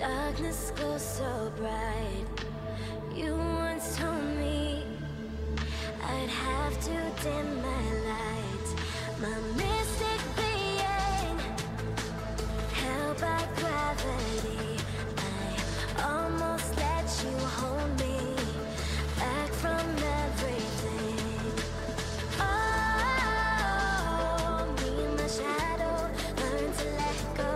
darkness goes so bright. You once told me I'd have to dim my light. My mystic being, held by gravity, I almost let you hold me back from everything. Oh, me and my shadow learn to let go.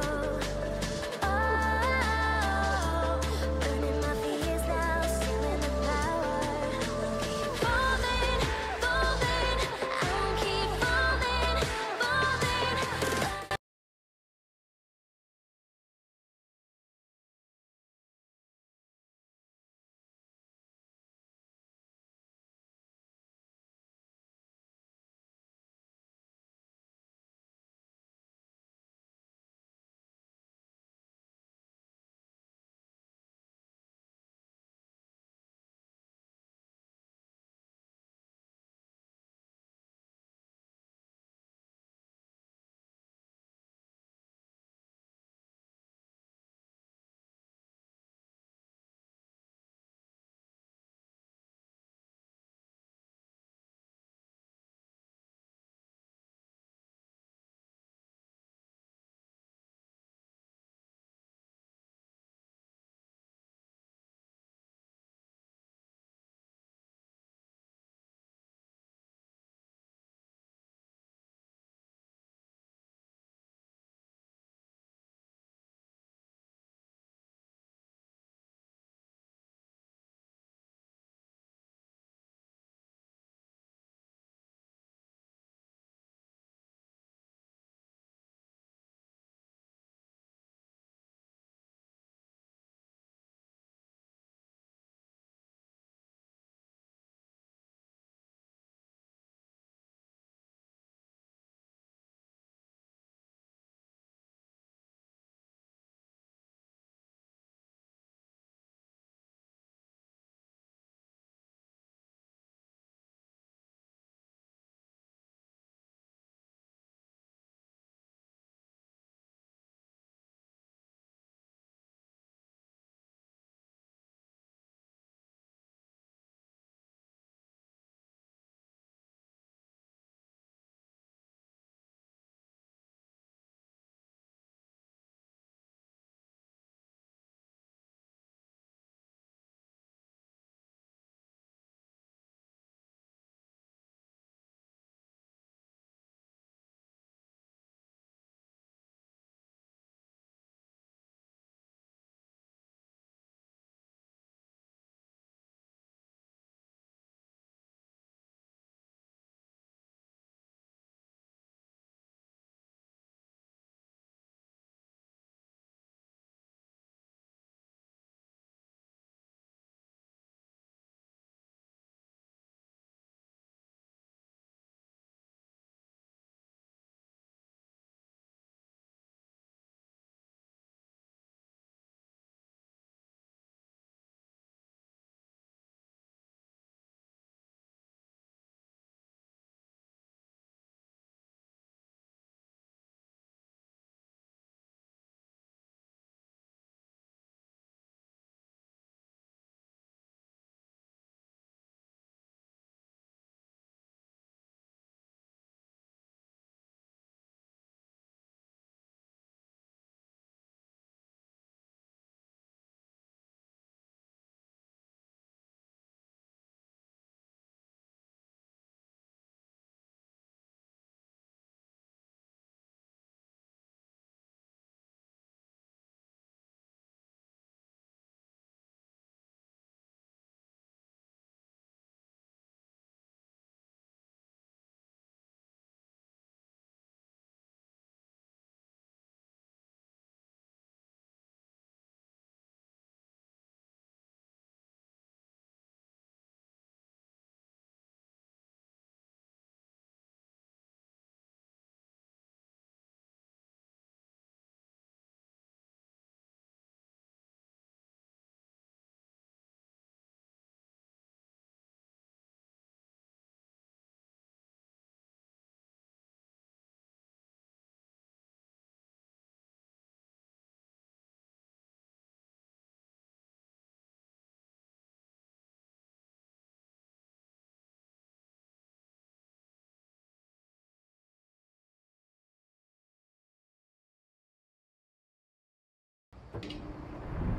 Oh, burning my fears now, stealing the power. Keep falling, falling, I won't keep falling, falling.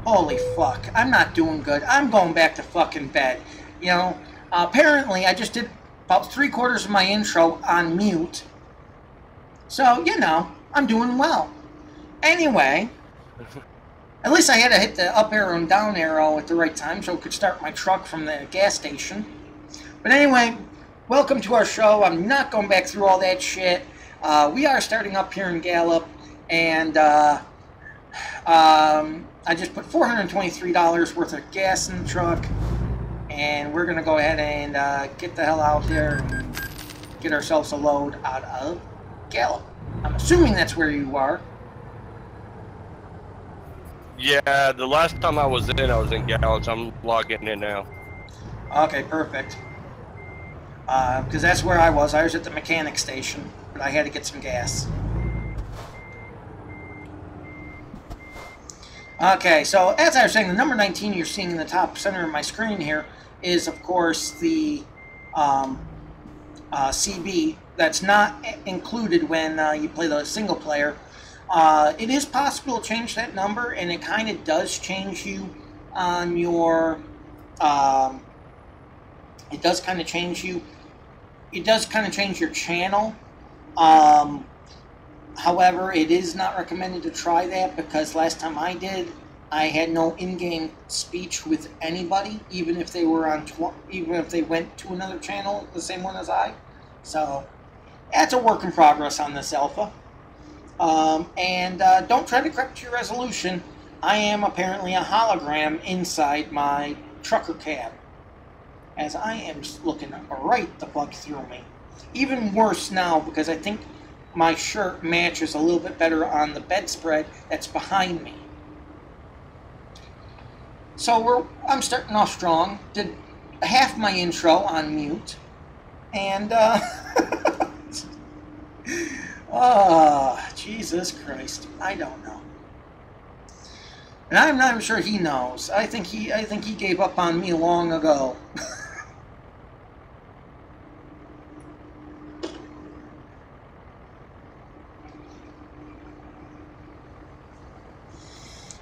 Holy fuck. I'm not doing good. I'm going back to fucking bed. You know, apparently I just did about 3/4 of my intro on mute. So, you know, I'm doing well. Anyway, at least I had to hit the up arrow and down arrow at the right time so I could start my truck from the gas station. But anyway, welcome to our show. I'm not going back through all that shit. We are starting up here in Gallup, and I just put $423 worth of gas in the truck, and we're going to go ahead and get the hell out there and get ourselves a load out of Gallup. I'm assuming that's where you are. Yeah, the last time I was in Gallup. I'm logging in now. Okay, perfect. Because that's where I was. I was at the mechanic station, but I had to get some gas. Okay, so as I was saying, the number 19 you're seeing in the top center of my screen here is, of course, the CB. That's not included when you play the single player. It is possible to change that number, and it kind of does change you on your... it does kind of change you. It does kind of change your channel. However, it is not recommended to try that because last time I did, I had no in-game speech with anybody, even if they were on, even if they went to another channel, the same one as I. So that's a work in progress on this alpha. Don't try to correct your resolution. I am apparently a hologram inside my trucker cab, as I am looking right the fuck through me. Even worse now because I think my shirt matches a little bit better on the bedspread that's behind me. So I'm starting off strong. Did half my intro on mute, and oh, Jesus Christ, I don't know. And I'm not even sure he knows. I think he gave up on me long ago.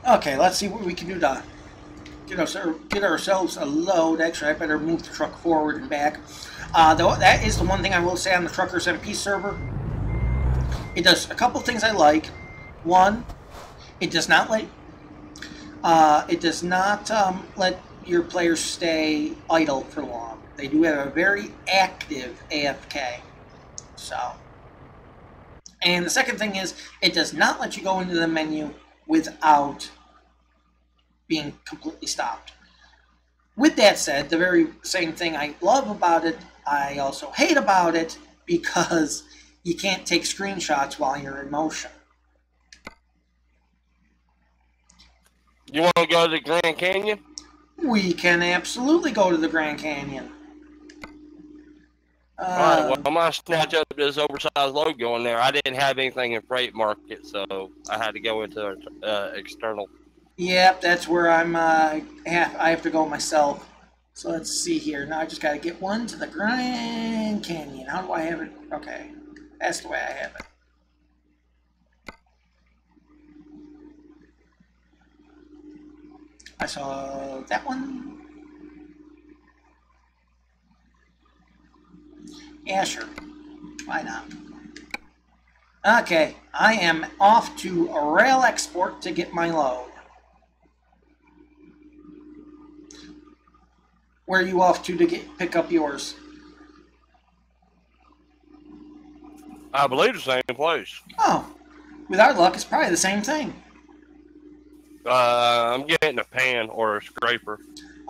Okay, let's see what we can do to get ourselves a load. Actually, I better move the truck forward and back. That is the one thing I will say on the Truckers MP server. It does a couple things I like. One, it does not let your players stay idle for long. They do have a very active AFK. So, and the second thing is it does not let you go into the menu without being completely stopped. With that said, the very same thing I love about it, I also hate about it, because you can't take screenshots while you're in motion. You want to go to the Grand Canyon? We can absolutely go to the Grand Canyon. Alright, well, I'm going to snatch up this oversized load going there. I didn't have anything in Freight Market, so I had to go into external. Yep, that's where I have to go myself. So let's see here. Now I just got to get one to the Grand Canyon. How do I have it? Okay, that's the way I have it. I saw that one. Yeah, sure. Why not? Okay, I am off to Rail Export to get my load. Where are you off to pick up yours? I believe the same place. Oh, with our luck, it's probably the same thing. I'm getting a pan or a scraper.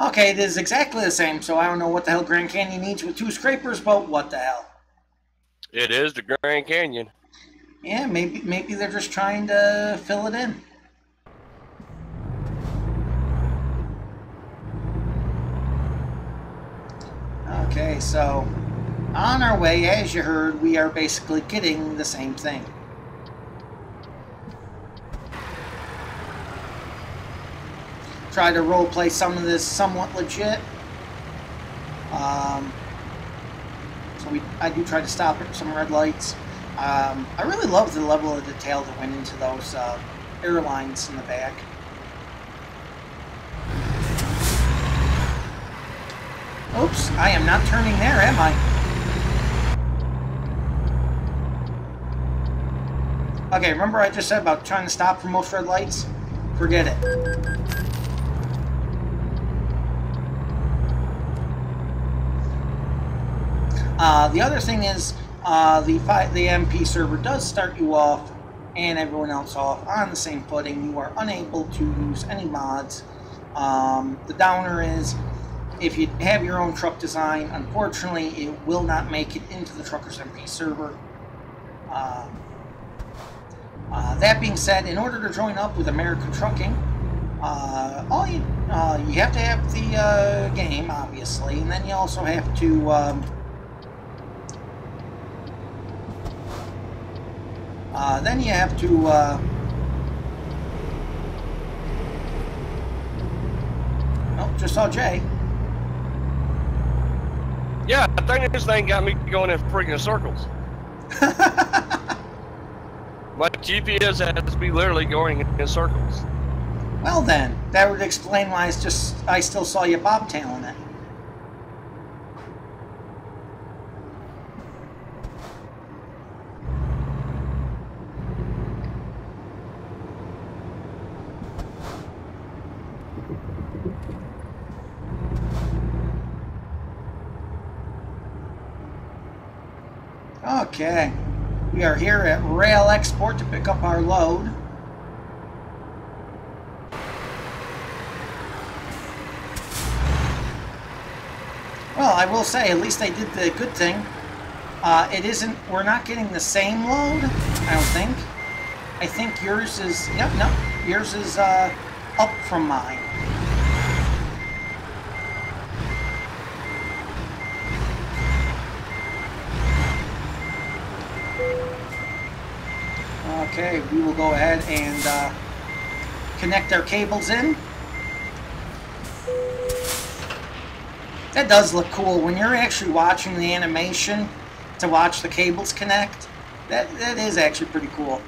Okay, it is exactly the same, so I don't know what the hell Grand Canyon needs with 2 scrapers, but what the hell. It is the Grand Canyon. Yeah, maybe they're just trying to fill it in. Okay, so on our way, as you heard, we are basically getting the same thing. Try to roleplay some of this somewhat legit. So I do try to stop at some red lights. I really love the level of detail that went into those airlines in the back. Oops, I am not turning there, am I? Okay, remember I just said about trying to stop for most red lights? Forget it. The other thing is, the MP server does start you off and everyone else off on the same footing. You are unable to use any mods. The downer is, if you have your own truck design, unfortunately, it will not make it into the Truckers MP server. That being said, in order to join up with American Trucking, you have to have the game, obviously, and then you also have to oh, just saw Jay. Yeah, I think this thing got me going in freaking circles. My GPS has me literally going in circles. Well then, that would explain why I still saw you bobtailing it. Okay, we are here at Rail Export to pick up our load. Well, I will say, at least they did the good thing. We're not getting the same load, I don't think. I think yours is, yep, no, yours is up from mine. Okay, we will go ahead and connect our cables in. That does look cool. When you're actually watching the animation to watch the cables connect, that is actually pretty cool.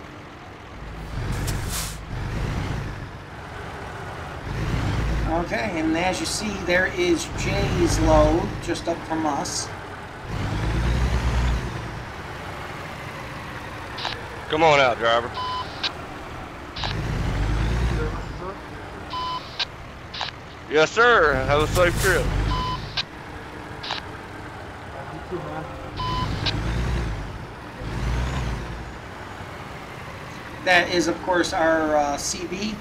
Okay, and as you see, there is Jay's load just up from us. Come on out, driver. Yes, sir. Have a safe trip. That is, of course, our CB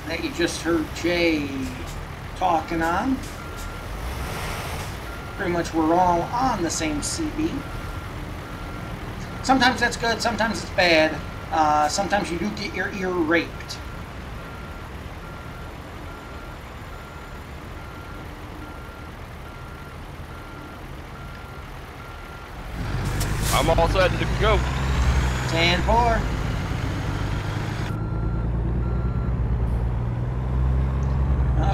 that you just heard Jay talking on. Pretty much we're all on the same CB. Sometimes that's good, sometimes it's bad. Sometimes you do get your ear raped. I'm all set to go. 10-4.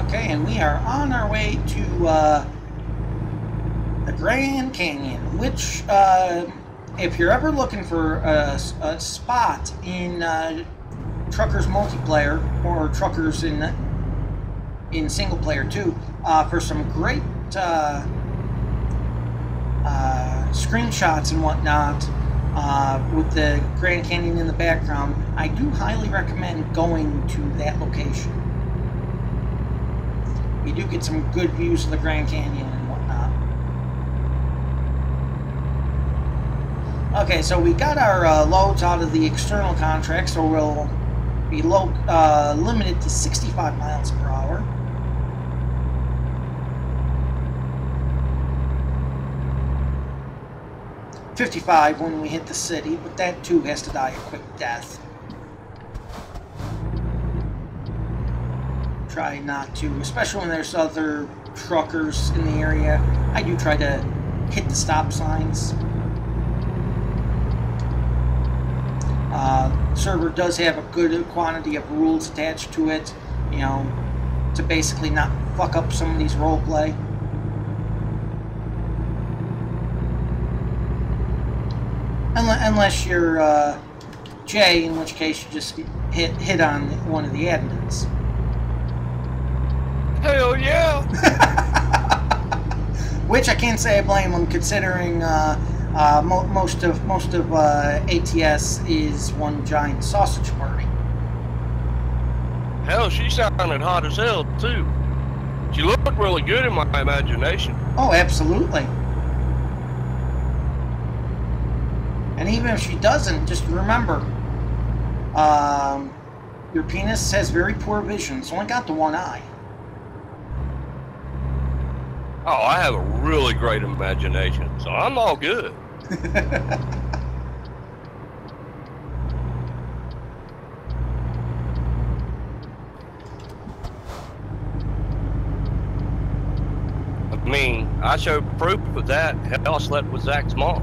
Okay, and we are on our way to the Grand Canyon, which, if you're ever looking for a spot in Truckers multiplayer or Truckers in single player too, for some great screenshots and whatnot, with the Grand Canyon in the background, I do highly recommend going to that location. You do get some good views of the Grand Canyon and whatnot. Okay, so we got our loads out of the external contract, so we'll be limited to 65 miles per hour. $55 when we hit the city, but that too has to die a quick death. Try not to, especially when there's other truckers in the area. I do try to hit the stop signs. Server does have a good quantity of rules attached to it, you know, to basically not fuck up somebody's roleplay. Unless you're Jay, in which case you just hit on one of the admins. Hell yeah! Which I can't say I blame them, considering most of ATS is one giant sausage party. Hell, she sounded hot as hell too. She looked really good in my imagination. Oh, absolutely. And even if she doesn't, just remember, your penis has very poor vision. It's only got the one eye. Oh, I have a really great imagination, so I'm all good. I mean, I showed proof of that. Hell, I slept with Zach's mom.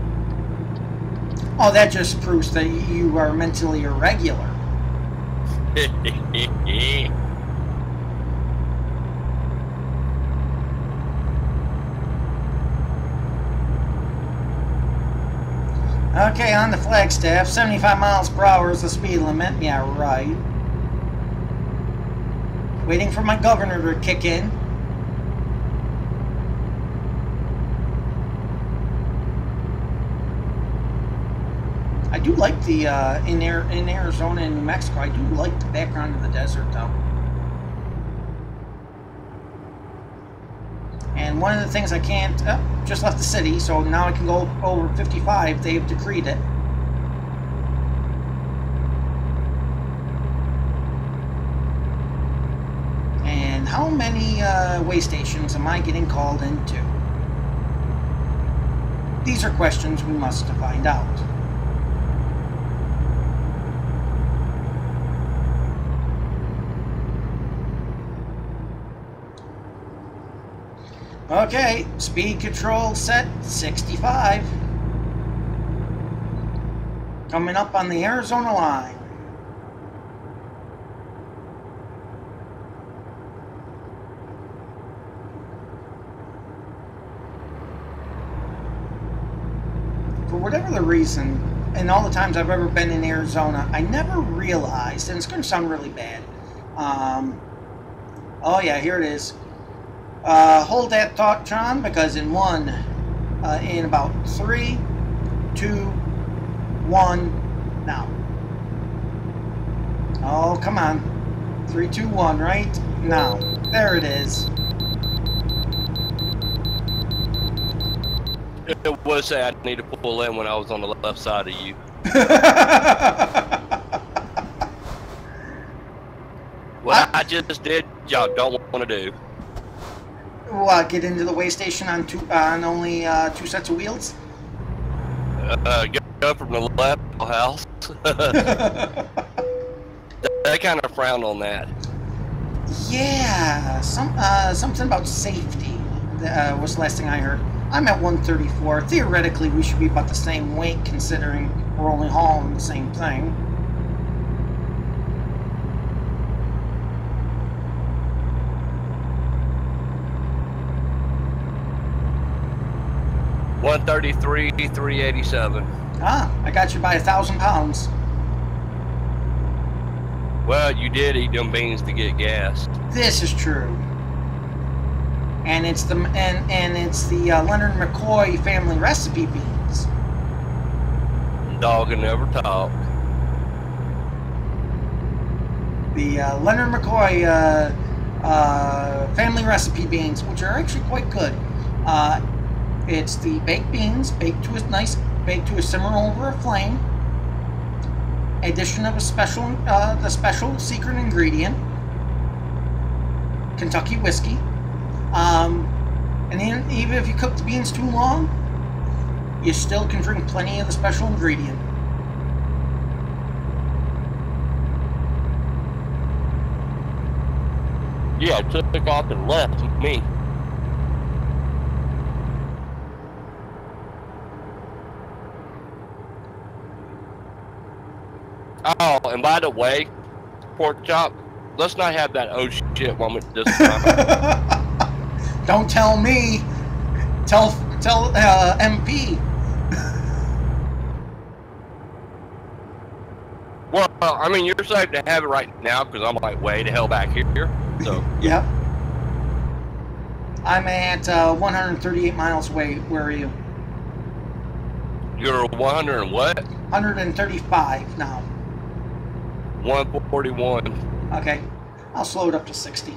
Oh, that just proves that you are mentally irregular. Okay, on the Flagstaff, 75 miles per hour is the speed limit. Yeah, right. Waiting for my governor to kick in. I do like the, in Arizona and New Mexico, I do like the background of the desert, though. And one of the things I can't, just left the city, so now I can go over 55. They've decreed it. And how many way stations am I getting called into? These are questions we must find out. Okay, speed control set 65. Coming up on the Arizona line. For whatever the reason, and all the times I've ever been in Arizona, I never realized, and it's going to sound really bad. Oh yeah, here it is. Hold that thought, John, because in about 3, 2, 1, now. Oh, come on. 3, 2, 1, right? Now. There it is. It was sad I need to pull in when I was on the left side of you. What I just did, y'all don't want to do. What, get into the way station on only 2 sets of wheels? Go from the left house. They kind of frown on that. Yeah, something about safety was the last thing I heard. I'm at 134. Theoretically, we should be about the same weight, considering we're only hauling the same thing. $133, $387. Ah, I got you by 1,000 pounds. Well, you did eat them beans to get gas. This is true. And it's the Leonard McCoy family recipe beans. Dog and never talk. The Leonard McCoy family recipe beans, which are actually quite good. It's the baked beans, baked to a simmer over a flame. Addition of the special secret ingredient, Kentucky whiskey. And even if you cook the beans too long, you still can drink plenty of the special ingredient. Yeah, took off and left me. Oh, and by the way, pork chop, let's not have that oh shit moment this time. Don't tell me. Tell MP. Well, I mean, you're safe to have it right now because I'm like way the hell back here. So yeah. I'm at 138 miles away. Where are you? You're 100 and what? 135 now. 141. Okay. I'll slow it up to 60.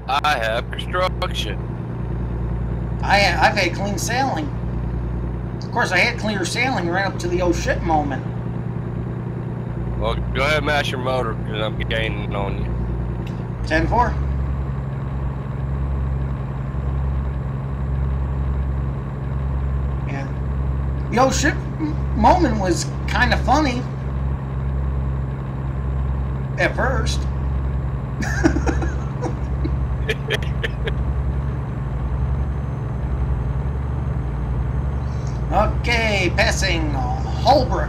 I have construction. I've had clean sailing. Of course, I had clear sailing right up to the oh shit moment. Well, go ahead and mash your motor, because I'm gaining on you. 10-4. Yeah. The oh shit moment was kind of funny at first. Okay, passing Holbrook.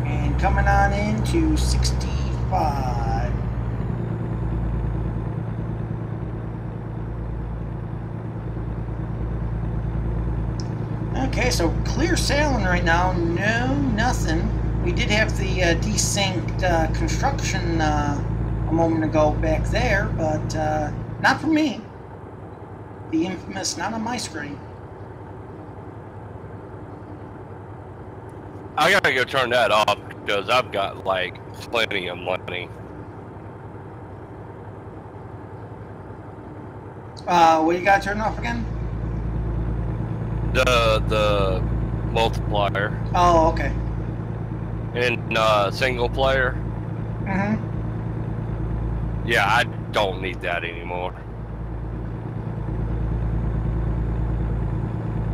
And coming on into 65. Okay, so clear sailing right now. No, nothing. We did have the desynced construction a moment ago back there, but not for me. The infamous not on my screen. I gotta go turn that off because I've got like plenty of money. What you gotta turn off again? The multiplier. Oh, okay. In single player. Mm-hmm. Yeah, I don't need that anymore.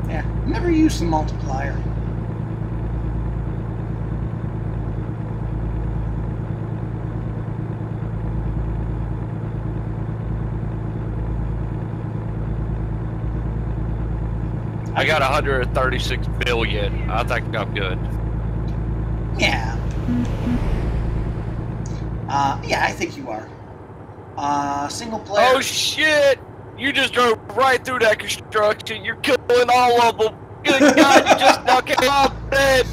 Yeah, never used the multiplier. I got 136 billion. I think I'm good. Yeah. Yeah, I think you are. Single player. Oh shit! You just drove right through that construction. You're killing all of them. Good God, you just knocked it off, man.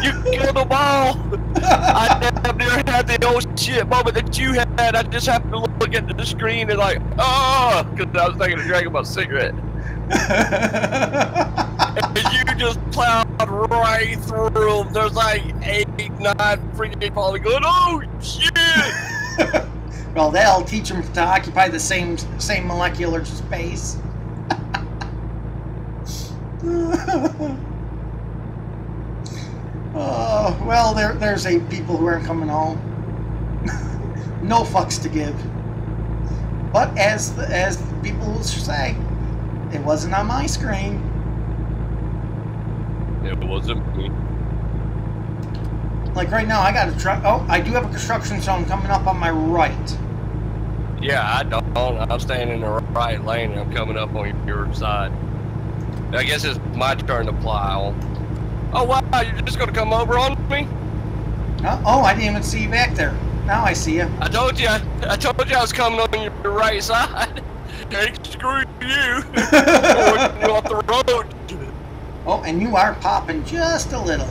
You killed them all. I damn near had the old shit moment that you had. I just happened to look at the screen and like, oh, because I was taking a drag of my cigarette. And you just plowed right through them. There's like 8, 9 freaking probably going, oh shit! Well, that'll teach them to occupy the same molecular space. Oh, well, there's 8 people who aren't coming home. No fucks to give. But as people say, it wasn't on my screen. It wasn't me. Like right now, I got a truck. Oh, I do have a construction zone coming up on my right. Yeah, I don't. I'm staying in the right lane and I'm coming up on your side. I guess it's my turn to plow. Oh wow, you're just gonna come over on me? Oh, I didn't even see you back there. Now I see you. I told you I was coming on your right side. Hey, screw you. Going off the road. Oh, and you are popping just a little.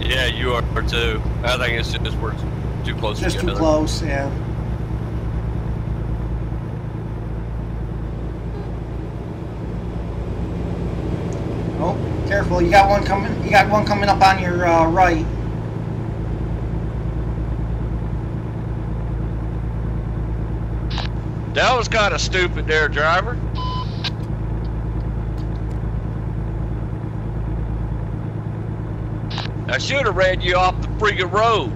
Yeah, you are too. I think it's just we're too close Just together. too close, yeah. Oh, careful! You got one coming. You got one coming up on your right. That was kind of stupid there, driver. I should have ran you off the freaking road.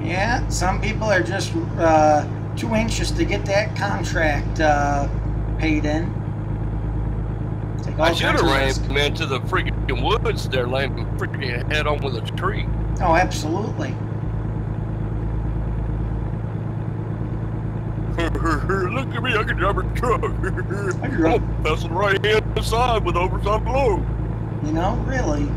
Yeah, some people are just too anxious to get that contract paid in. Take all I should have kinds of ran risk. him into the freaking woods there, laying him freaking head on with a tree. Oh, absolutely. Look at me, I can drive a truck. I can drive. I'm passing right hand side with oversized load. You know, really.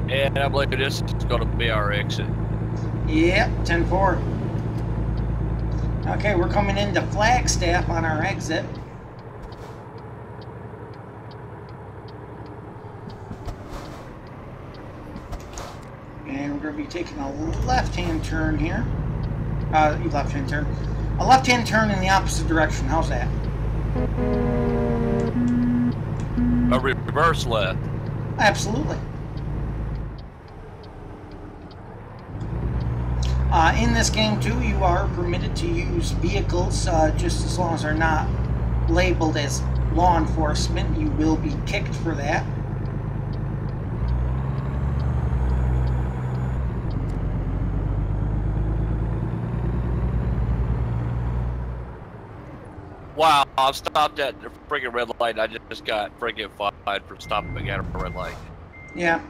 And I believe this is going to be our exit. Yep, 10-4. Okay, we're coming into Flagstaff on our exit. And we're going to be taking a left-hand turn here. Left-hand turn. A left-hand turn in the opposite direction. How's that? A reverse left. Absolutely. In this game, too, you are permitted to use vehicles just as long as they're not labeled as law enforcement. You will be kicked for that. Wow, I've stopped at the friggin' red light. I just got friggin' fined for stopping at a red light. Yeah,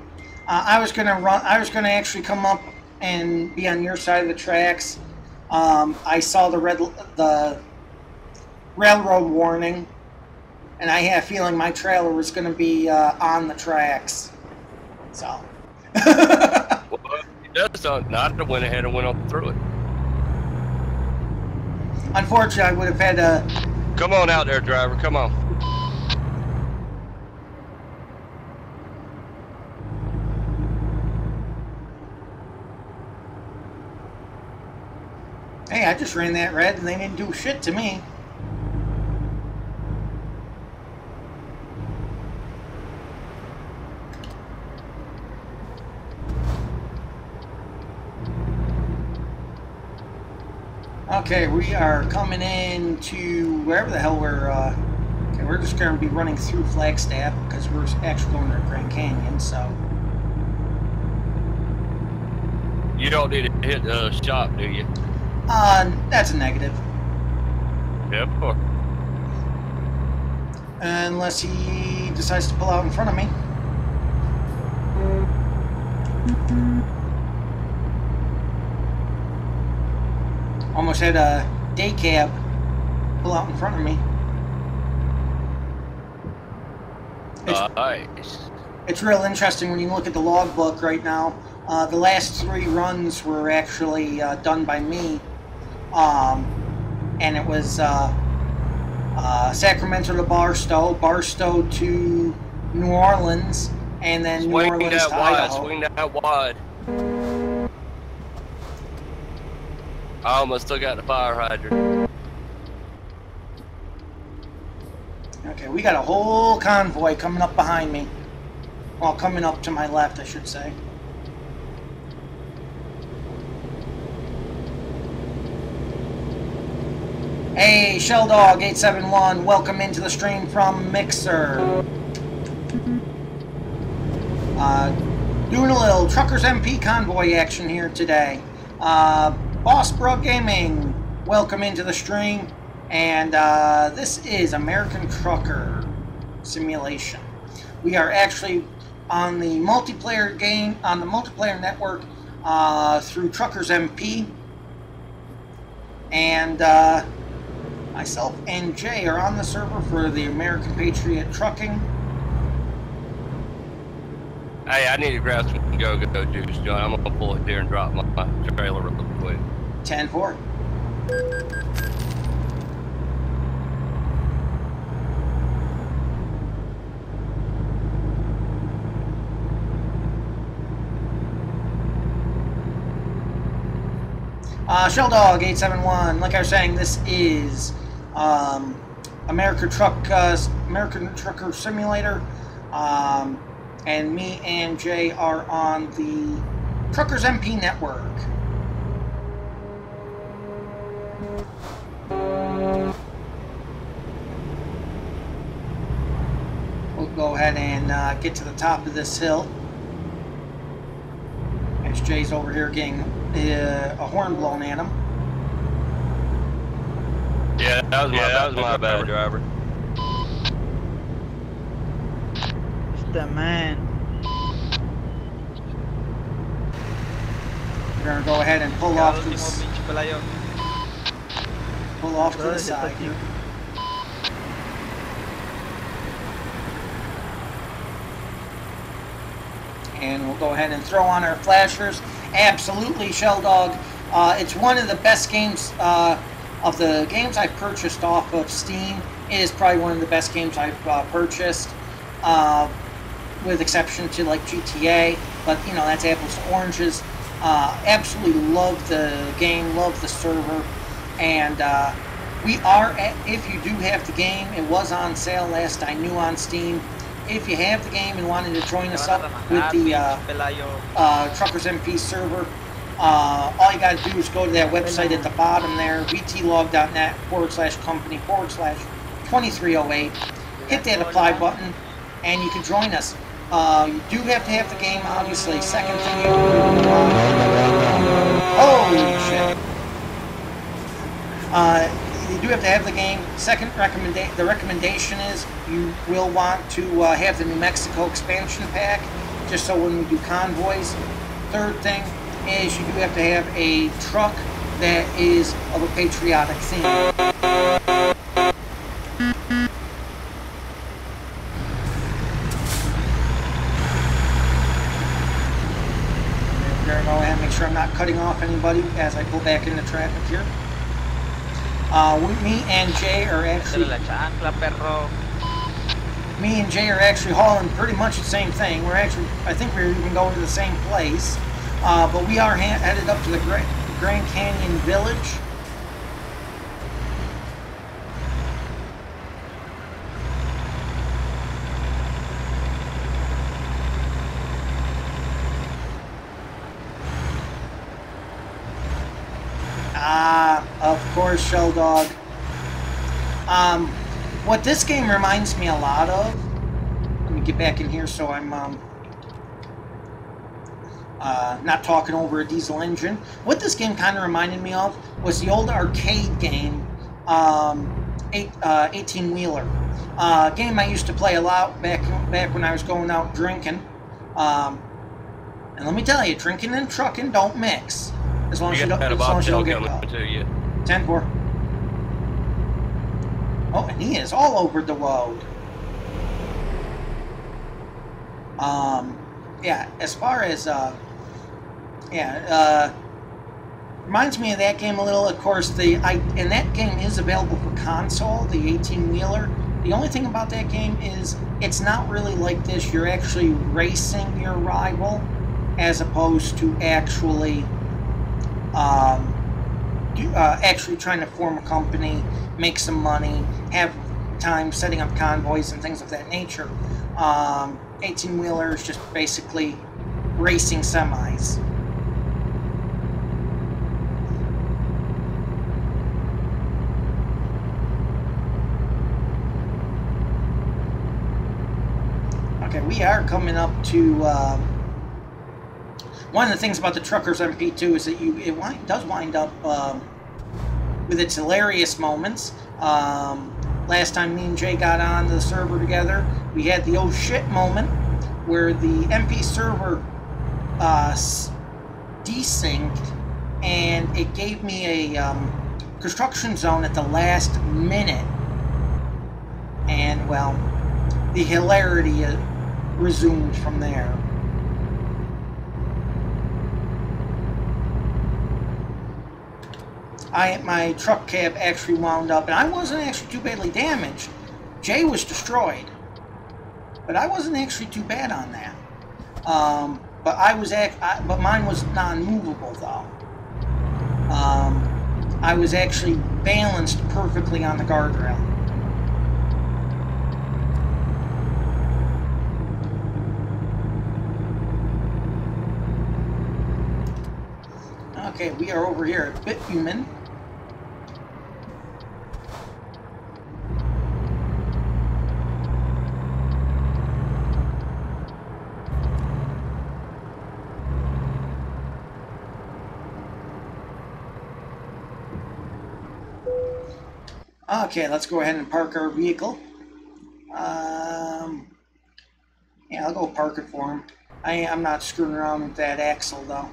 I was gonna run. I was gonna actually come up and be on your side of the tracks. I saw the railroad warning, and I had a feeling my trailer was gonna be on the tracks. So. Well, that's not. I went ahead and went up through it. Unfortunately, I would have had to. Come on out there, driver. Come on. Hey, I just ran that red and they didn't do shit to me. Okay, we are coming in to wherever the hell we're, okay, we're just going to be running through Flagstaff because we're actually going to Grand Canyon, so. You don't need to hit the shop, do you? That's a negative. Yep. Unless he decides to pull out in front of me. Almost had a day cab pull out in front of me. Nice. It's real interesting when you look at the logbook right now. The last 3 runs were actually done by me. And it was Sacramento to Barstow, Barstow to New Orleans, and then New Orleans to Idaho. Swing that wide. I almost still got the fire hydrant. Okay, we got a whole convoy coming up behind me. Well, coming up to my left, I should say. Hey, Shelldog 871, welcome into the stream from Mixer. Doing a little Truckers MP convoy action here today. Boss Bro Gaming, welcome into the stream. And this is American Trucker Simulation. We are actually on the multiplayer game, on the multiplayer network through Truckers MP. And myself and Jay are on the server for the American Patriot Trucking. Hey, I need to grab some go-go juice, John. I'm gonna pull it there and drop my trailer real quick. 10-4. Shelldog 871. Like I was saying, this is American Trucker Simulator. And me and Jay are on the Truckers MP network. We'll go ahead and get to the top of this hill. As Jay's over here getting a horn blown at him. Yeah, that was my bad, driver. puta, man. We're gonna go ahead and pull Queda off el último this, pinche pelayo. pull off to the Brother, ya está side aquí. here. And we'll go ahead and throw on our flashers. Absolutely, Shell Dog. It's one of the best games of the games I've purchased off of Steam. It is probably one of the best games I've purchased, with exception to like GTA. But you know, that's apples to oranges. Absolutely love the game, love the server, and we are at, if you do have the game, it was on sale last I knew on Steam. If you have the game and wanted to join us up with the Truckers MP server, all you got to do is go to that website at the bottom there, vtlog.net/company/2308. Hit that apply button, and you can join us. You do have to have the game, obviously. Second thing you holy shit. You do have to have the game. Second the recommendation is you will want to have the New Mexico expansion pack, just so when we do convoys. Third thing is you do have to have a truck that is of a patriotic theme. We're going to go ahead and make sure I'm not cutting off anybody as I pull back into traffic here. Me and Jay are actually hauling pretty much the same thing. We're actually, I think we're even going to the same place, but we are headed up to the Grand Canyon Village. Of course, Shell Dog. What this game reminds me a lot of, let me get back in here so I'm not talking over a diesel engine. What this game kind of reminded me of was the old arcade game, 18-wheeler. Game I used to play a lot back when I was going out drinking. And let me tell you, drinking and trucking don't mix. As long as you don't get caught. 10-4. Oh, and he is all over the road. Yeah, as far as, reminds me of that game a little. Of course, and that game is available for console, the 18-wheeler. The only thing about that game is it's not really like this. You're actually racing your rival as opposed to actually actually trying to form a company, make some money, have time setting up convoys and things of that nature. 18-wheeler is just basically racing semis. Okay, we are coming up to one of the things about the Truckers MP2 is that it does wind up with its hilarious moments. Last time me and Jay got on the server together, we had the oh shit moment where the MP server desynced and it gave me a construction zone at the last minute. And well, the hilarity resumed from there. My truck cab actually wound up, and I wasn't actually too badly damaged. Jay was destroyed, but I wasn't actually too bad on that. But mine was non-movable though. I was actually balanced perfectly on the guardrail. Okay, we are over here at Bitumen. Okay, let's go ahead and park our vehicle. Yeah, Yeah, I'll go park it for him. I'm not screwing around with that axle, though.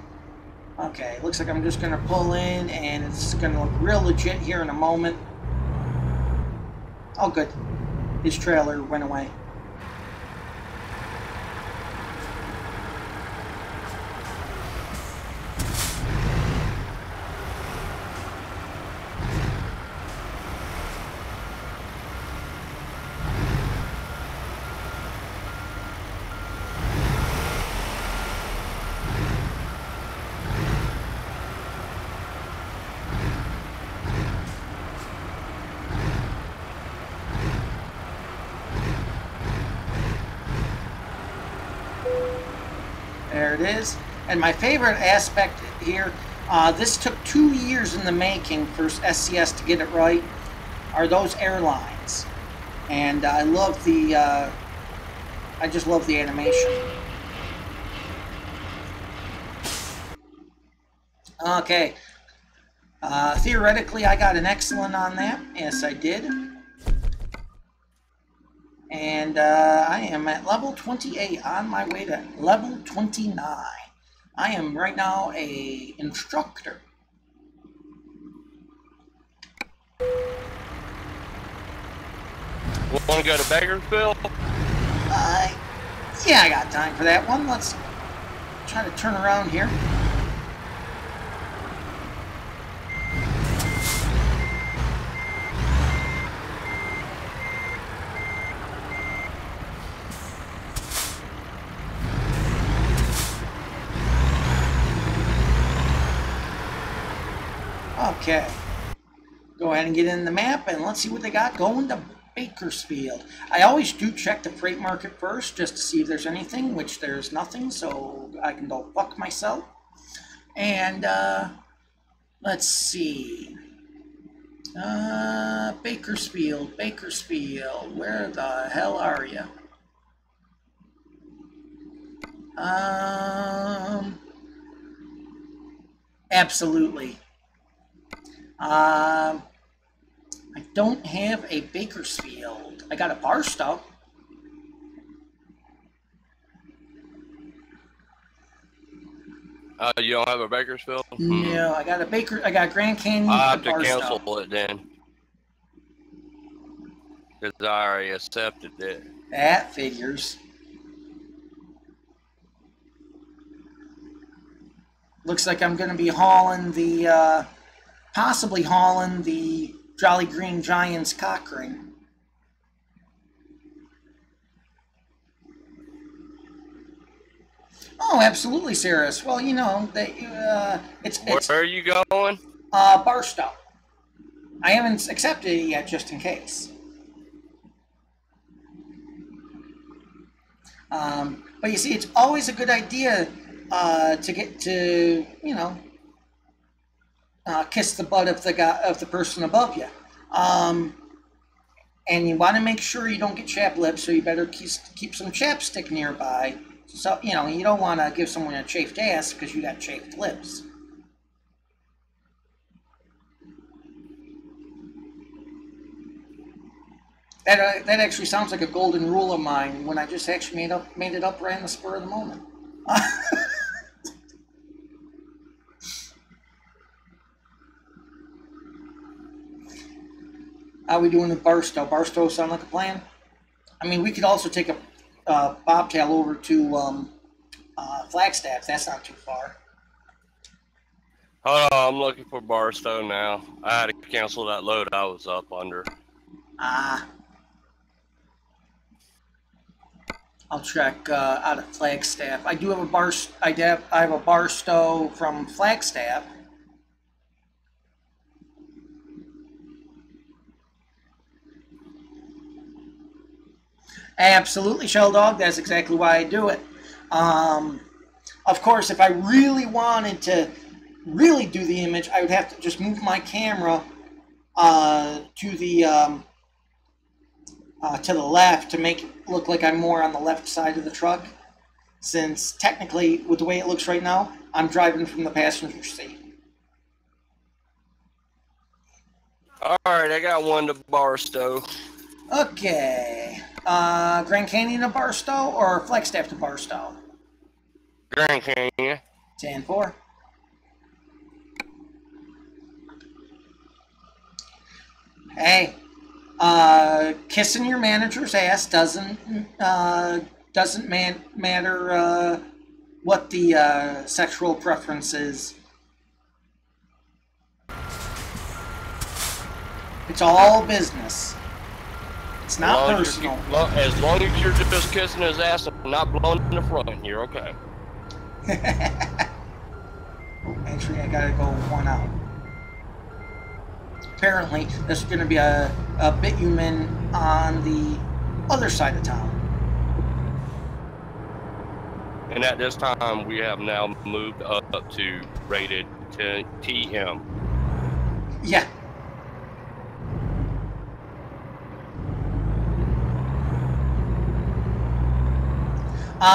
Okay, looks like I'm just going to pull in, and it's going to look real legit here in a moment. Oh, good. His trailer went away. There it is. And my favorite aspect here, this took 2 years in the making for SCS to get it right, are those airlines. And I love the, I just love the animation. Okay. Theoretically, I got an excellent on that. Yes, I did. And I am at level 28, on my way to level 29. I am right now a instructor. Want to go to Bakersfield? Yeah, I got time for that one. Let's try to turn around here. Okay, go ahead and get in the map and let's see what they got going to Bakersfield. I always do check the freight market first just to see if there's anything, which there's nothing, so I can go fuck myself. And let's see. Bakersfield, where the hell are you? Absolutely. I don't have a Bakersfield. I got a Barstow. You don't have a Bakersfield? No, I got Grand Canyon. I have to Barstow. cancel it then. Because I already accepted it. That figures. Looks like I'm going to be hauling the, possibly hauling the Jolly Green Giants cock ring. Oh, absolutely, Cirrus. Well, you know, it's Where are you going? Barstow. I haven't accepted it yet, just in case. But you see, it's always a good idea to get to, you know, kiss the butt of the person above you. And you want to make sure you don't get chapped lips, so you better keep some chapstick nearby. So, you know, you don't want to give someone a chafed ass because you got chafed lips. That actually sounds like a golden rule of mine when I just actually made it up right in the spur of the moment. How we doing with Barstow? Barstow sound like a plan? I mean, we could also take a bobtail over to Flagstaff. That's not too far. Hold on, I'm looking for Barstow now. I had to cancel that load I was up under. I'll check out of Flagstaff. I do have I have a Barstow from Flagstaff. Absolutely, Shell Dog. That's exactly why I do it. Of course, if I really wanted to really do the image, I would have to just move my camera to the left to make it look like I'm more on the left side of the truck. Since technically, with the way it looks right now, I'm driving from the passenger seat. All right, I got one to Barstow. Okay. Grand Canyon to Barstow or Flagstaff to Barstow? Grand Canyon. 10-4. Hey, kissing your manager's ass doesn't matter what the sexual preference is. It's all business. It's not personal. As long as you're just kissing his ass and not blowing in the front, you're okay. Actually, I gotta go one out. Apparently, there's going to be a bitumen on the other side of town. And at this time, we have now moved up to rated TM. Yeah.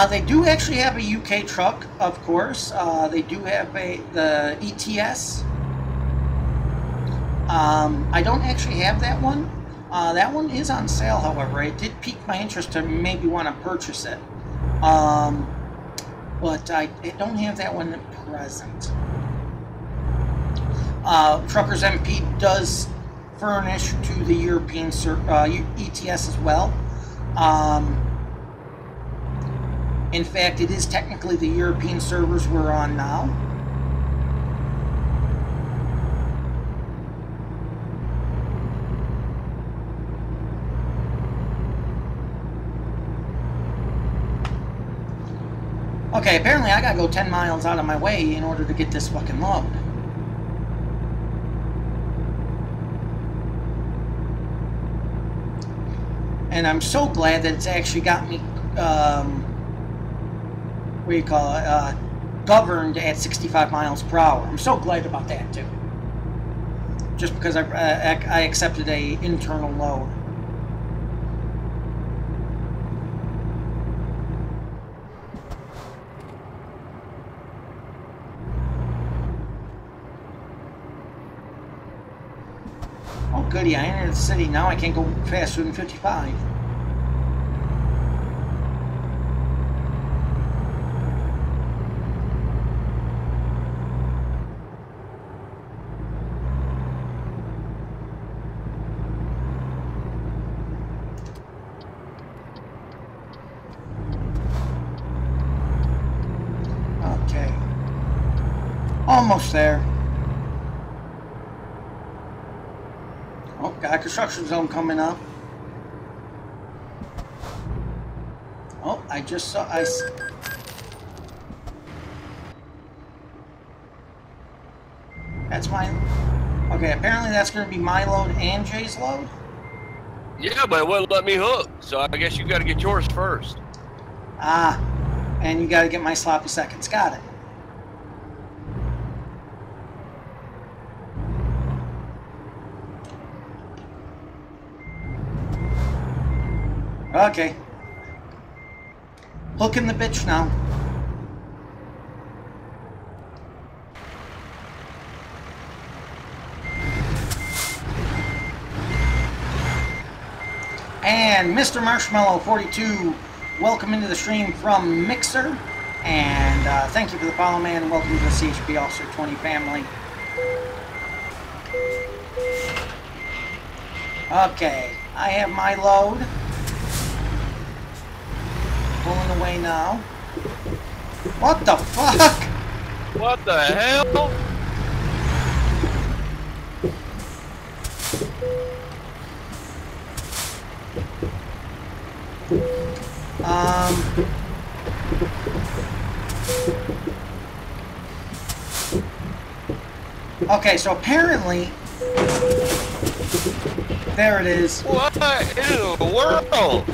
They do actually have a UK truck, of course. They do have the ETS. I don't actually have that one. That one is on sale, however. It did pique my interest to maybe want to purchase it. But I don't have that one at present. Truckers MP does furnish to the European ETS as well. In fact, it is technically the European servers we're on now. Okay, apparently I gotta go 10 miles out of my way in order to get this fucking load. And I'm so glad that it's actually got me, what do you call it, governed at 65 miles per hour. I'm so glad about that too. Just because I accepted a internal load. Oh goody, I entered the city. Now I can't go faster than 55. Okay. Almost there. Oh, got a construction zone coming up. Oh, I just saw. That's mine. Okay, apparently that's going to be my load and Jay's load. Yeah, but it wouldn't let me hook, so I guess you got to get yours first. Ah, and you got to get my sloppy seconds. Got it. Okay. Hooking the bitch now. And Mr. Marshmallow 42, welcome into the stream from Mixer. And thank you for the follow, man. Welcome to the CHP Officer 20 family. Okay, I have my load. Pulling away now. What the fuck? What the hell? Okay, so apparently there it is. What in the world?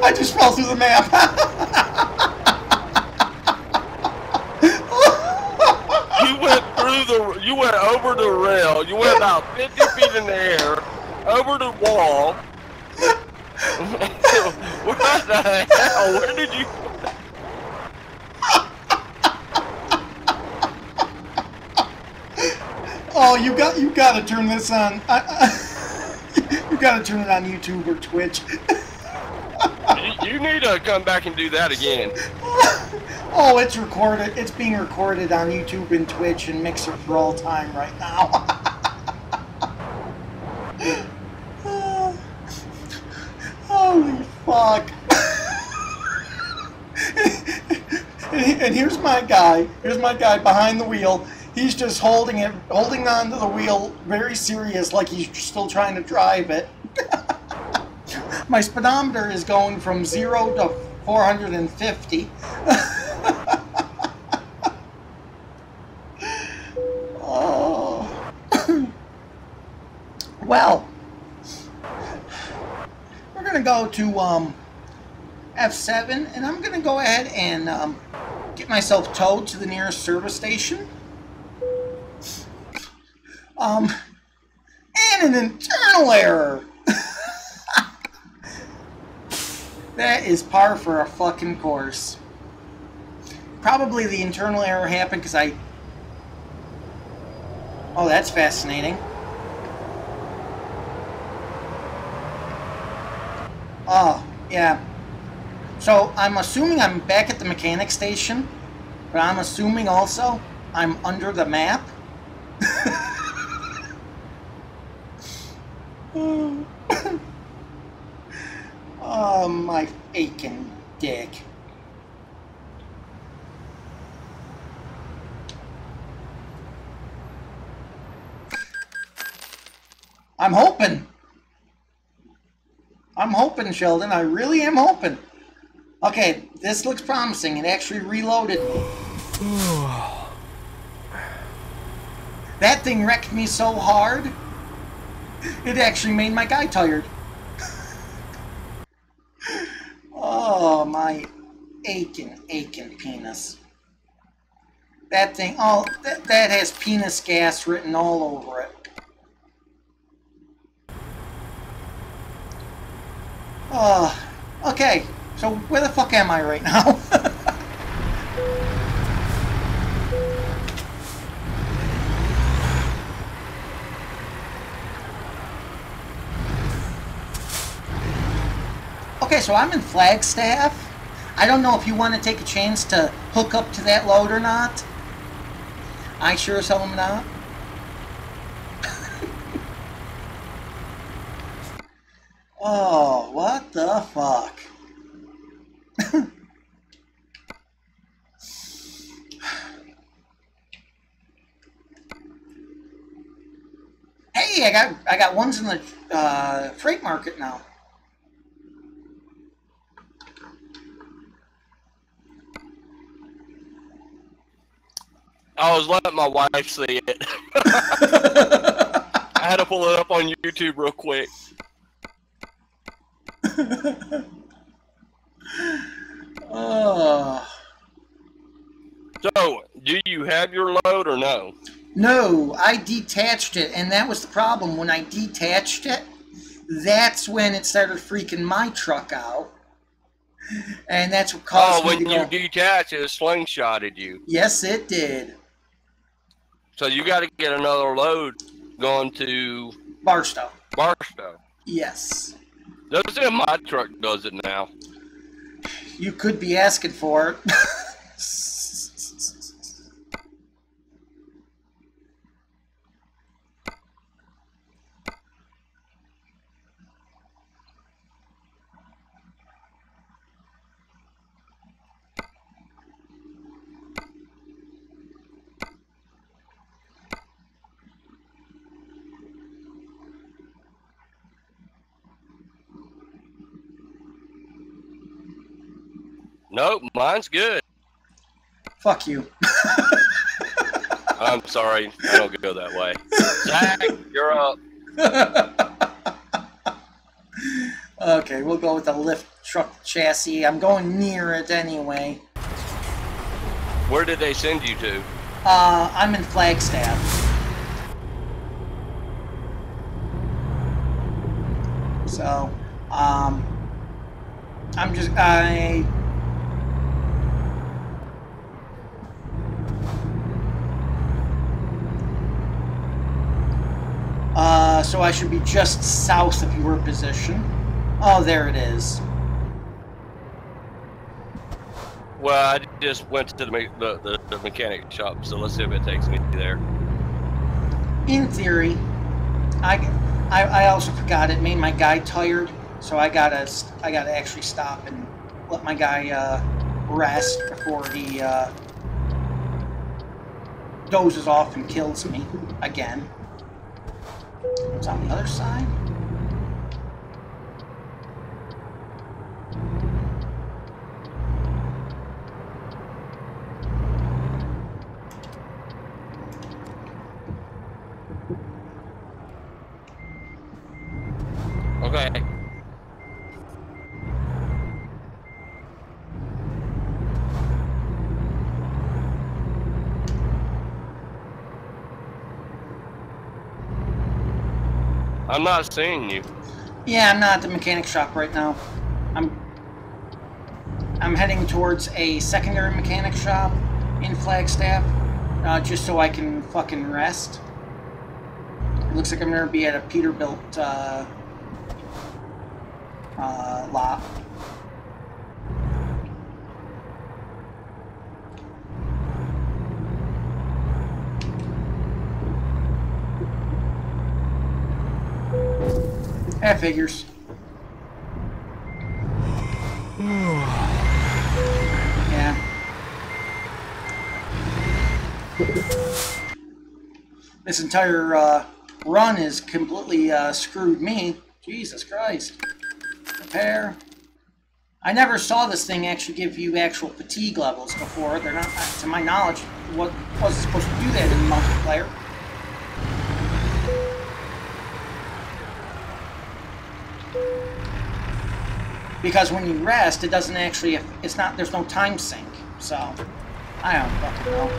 I just fell through the map. You went over the rail. You went about 50 feet in the air, over the wall. What the hell? Where did you? Oh, you got to turn this on. You got to turn it on YouTube or Twitch. You need to come back and do that again. Oh, it's recorded. It's being recorded on YouTube and Twitch and Mixer for all time right now. Holy fuck. And here's my guy. Here's my guy behind the wheel. He's just holding on to the wheel, very serious, like he's still trying to drive it. My speedometer is going from 0 to 450. Oh. Well, we're gonna go to F7, and I'm gonna go ahead and get myself towed to the nearest service station. And an internal error. That is par for a fucking course. Probably the internal error happened because I... Oh, that's fascinating. Oh, yeah. So, I'm assuming I'm back at the mechanic station, but I'm assuming also I'm under the map. Oh, my aching dick. I'm hoping. I'm hoping, Sheldon. I really am hoping. Okay, this looks promising. It actually reloaded me. That thing wrecked me so hard, it actually made my guy tired. Oh, my aching penis. That thing, oh, that has penis gas written all over it. Oh, okay, so where the fuck am I right now? Okay, so I'm in Flagstaff. I don't know if you want to take a chance to hook up to that load or not. I sure as hell am not. Oh, what the fuck? Hey, I got ones in the freight market now. I was letting my wife see it. I had to pull it up on YouTube real quick. So, do you have your load or no? No, I detached it, and that was the problem. When I detached it, that's when it started freaking my truck out. And that's what caused me to go... Oh, when you detached it, it slingshotted you. Yes, it did. So you got to get another load going to... Barstow. Barstow. Yes. Doesn't my truck does it now? You could be asking for it. Nope, mine's good. Fuck you. I'm sorry, I don't go that way. Zach, you're up. Okay, we'll go with the lift truck chassis. I'm going near it anyway. Where did they send you to? I'm in Flagstaff. So, So I should be just south of your position. Oh, there it is. Well, I just went to the mechanic shop, so let's see if it takes me there. In theory, I also forgot it made my guy tired, so I gotta actually stop and let my guy rest before he dozes off and kills me again. It's on the other side. Okay. I'm not seeing you. Yeah, I'm not at the mechanic shop right now. I'm heading towards a secondary mechanic shop in Flagstaff, just so I can fucking rest. It looks like I'm gonna be at a Peterbilt lot. That figures. Yeah. This entire run has completely screwed me. Jesus Christ. Repair. I never saw this thing actually give you actual fatigue levels before. They're not, to my knowledge, wasn't supposed to do that in multiplayer. Because when you rest, it doesn't actually, it's not, there's no time sink. So, I don't fucking know.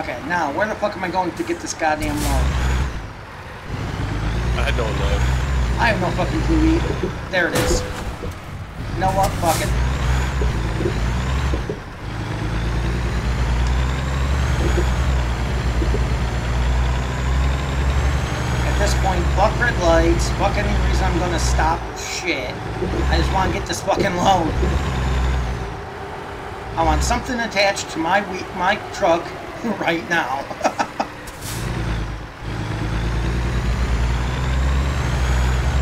Okay, now, where the fuck am I going to get this goddamn load? I don't know. I have no fucking clue either. There it is. You know what? Fuck it. At this point, fuck red lights, fuck any reason I'm gonna stop shit. I just want to get this fucking load. I want something attached to my truck right now.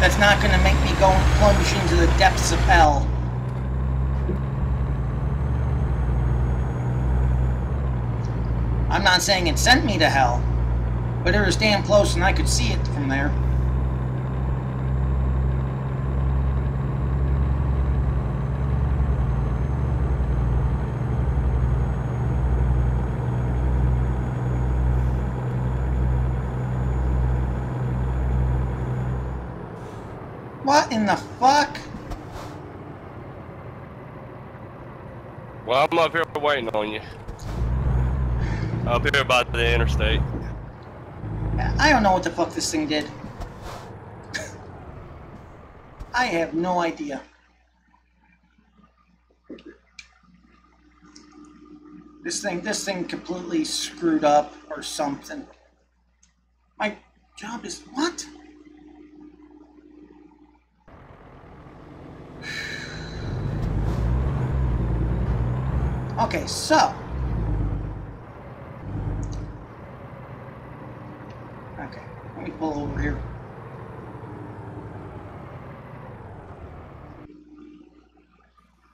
That's not going to make me go and plunge into the depths of hell. I'm not saying it sent me to hell, but it was damn close and I could see it from there. What in the fuck? Well, I'm up here waiting on you. Up here by the interstate. I don't know what the fuck this thing did. I have no idea. This thing completely screwed up or something. My job is what? Okay, so. Okay, let me pull over here.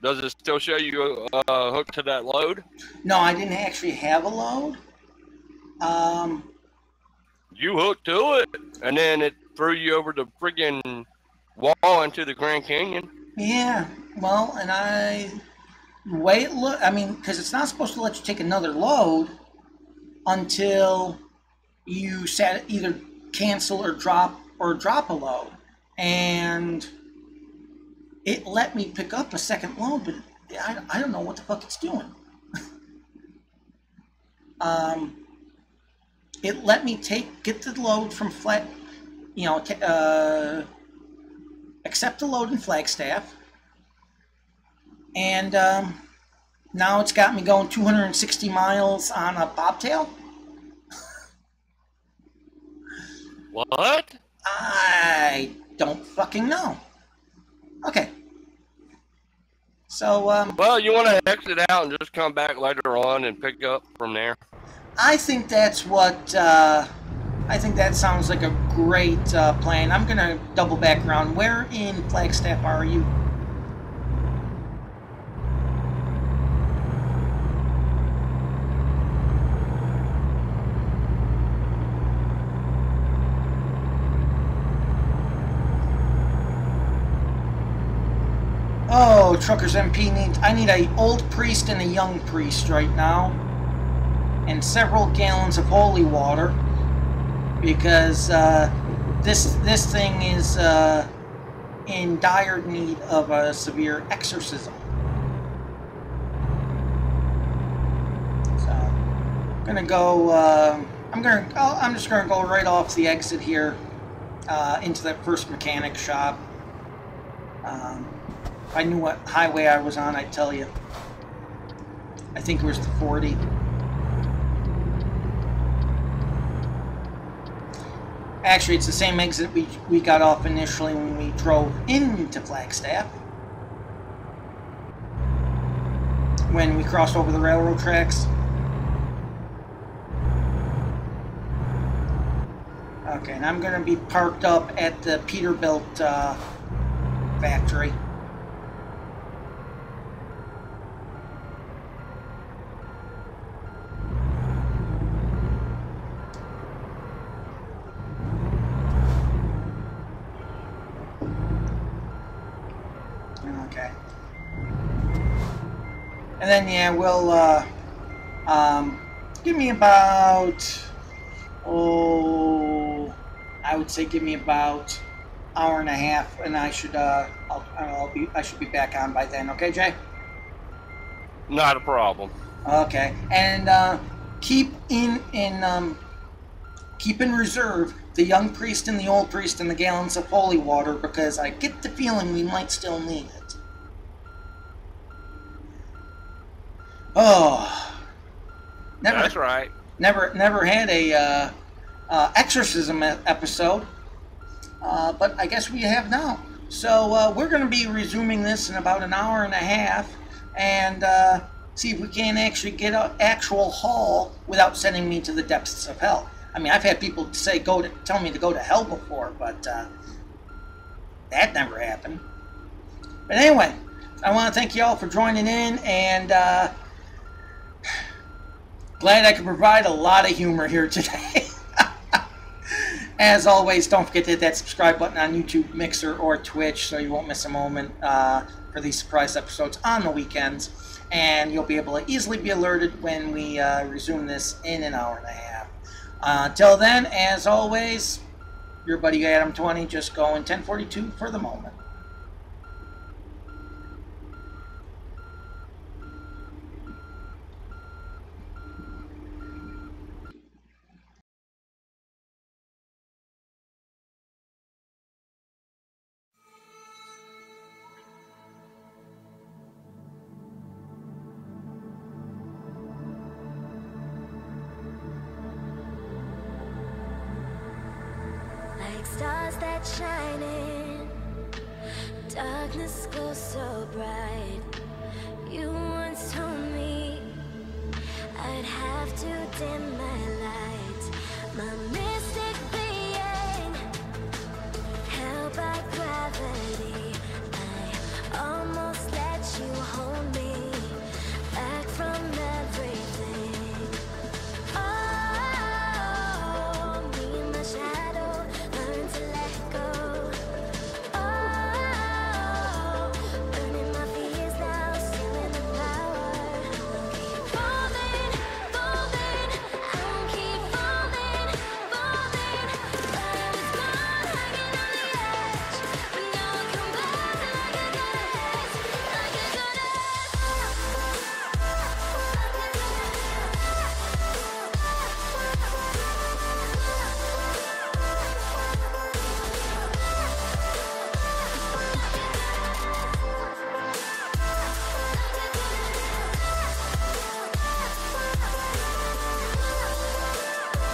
Does it still show you hooked to that load? No, I didn't actually have a load. You hooked to it, and then it threw you over the friggin' wall into the Grand Canyon. Yeah, well, and I mean, because it's not supposed to let you take another load until you either cancel or drop a load, and it let me pick up a second load, but I don't know what the fuck it's doing. It let me get the load from accept the load in Flagstaff. And now it's got me going 260 miles on a bobtail. What? I don't fucking know. Okay. So, well, you want to exit out and just come back later on and pick up from there? I think that's what, I think that sounds like a great plan. I'm going to double back around. Where in Flagstaff are you? Oh, Truckers MP I need a old priest and a young priest right now. And several gallons of holy water. Because this thing is in dire need of a severe exorcism. So I'm gonna go I'm just gonna go right off the exit here into that first mechanic shop. If I knew what highway I was on, I'd tell you. I think it was the 40. Actually, it's the same exit we got off initially when we drove into Flagstaff. When we crossed over the railroad tracks. Okay, and I'm going to be parked up at the Peterbilt factory. Okay. And then, yeah, we'll, give me about, I would say give me about hour and a half, and I should, I should be back on by then. Okay, Jay? Not a problem. Okay. And, keep in reserve the young priest and the old priest and the gallons of holy water, because I get the feeling we might still need it. Oh, That's right. Never had a exorcism episode, but I guess we have now. So we're going to be resuming this in about an hour and a half, and see if we can actually get an actual haul without sending me to the depths of hell. I mean, I've had people say tell me to go to hell before, but that never happened. But anyway, I want to thank you all for joining in, and glad I could provide a lot of humor here today. As always, don't forget to hit that subscribe button on YouTube, Mixer, or Twitch so you won't miss a moment for these surprise episodes on the weekends. And you'll be able to easily be alerted when we resume this in an hour and a half. Till then, as always, your buddy Adam20, just going 1042 for the moment. Like stars that shine in darkness goes so bright. You once told me I'd have to dim my light. My